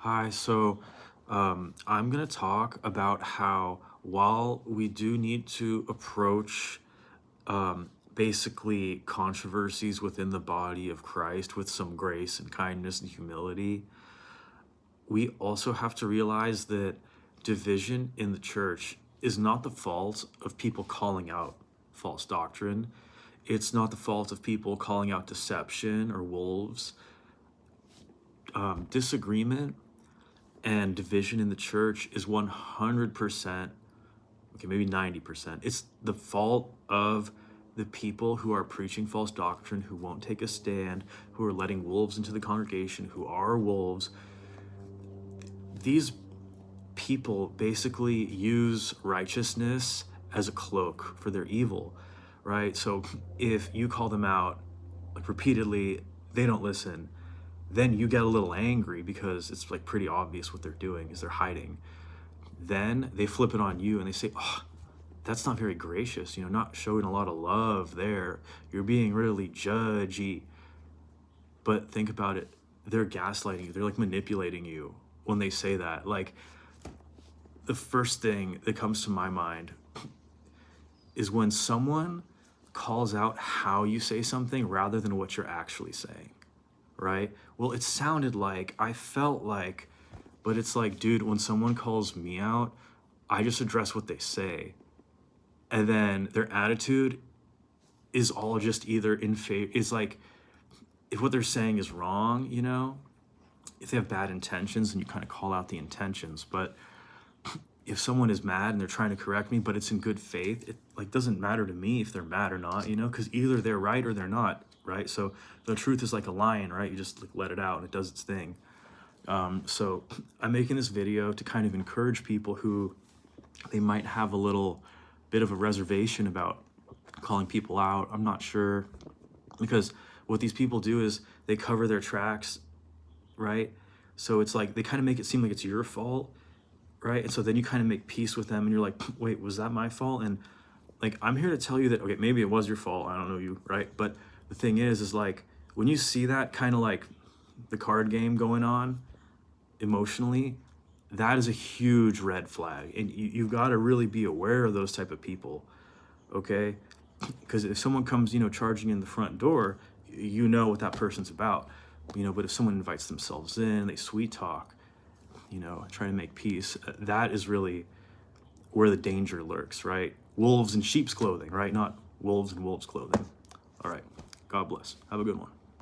Hi, I'm going to talk about how while we do need to approach basically controversies within the body of Christ with some grace and kindness and humility, we also have to realize that division in the church is not the fault of people calling out false doctrine. It's not the fault of people calling out deception or wolves. Disagreement and division in the church is 100%, okay, maybe 90%. It's the fault of the people who are preaching false doctrine, who won't take a stand, who are letting wolves into the congregation, who are wolves. These people basically use righteousness as a cloak for their evil, right? So if you call them out like repeatedly, they don't listen, then you get a little angry because it's like pretty obvious what they're doing is they're hiding. Then they flip it on you and they say, oh, that's not very gracious, not showing a lot of love there. You're being really judgy. But think about it. They're gaslighting you. They're like manipulating you when they say that. Like, the first thing that comes to my mind is when someone calls out how you say something rather than what you're actually saying, right? Well, it sounded like, I felt like, but it's like, dude, when someone calls me out, I just address what they say. And then their attitude is all just either in favor, is like, if what they're saying is wrong, if they have bad intentions, and you kind of call out the intentions. But if someone is mad and they're trying to correct me, but it's in good faith, it like doesn't matter to me if they're mad or not, because either they're right or they're not, right? So the truth is like a lion, right? You just like let it out and it does its thing. So I'm making this video to kind of encourage people who they might have a little bit of a reservation about calling people out. I'm not sure, because what these people do is they cover their tracks, right? So it's like they kind of make it seem like it's your fault, right? And so then you kind of make peace with them and you're like, wait, was that my fault? And like, I'm here to tell you that, okay, maybe it was your fault. I don't know you, right? But the thing is like, when you see that kind of like the card game going on emotionally, that is a huge red flag. And you've got to really be aware of those type of people, okay? Because if someone comes, charging in the front door, you know what that person's about, but if someone invites themselves in, they sweet talk, try to make peace, that is really where the danger lurks, right? Wolves in sheep's clothing, right? Not wolves in wolves' clothing. All right. God bless. Have a good one.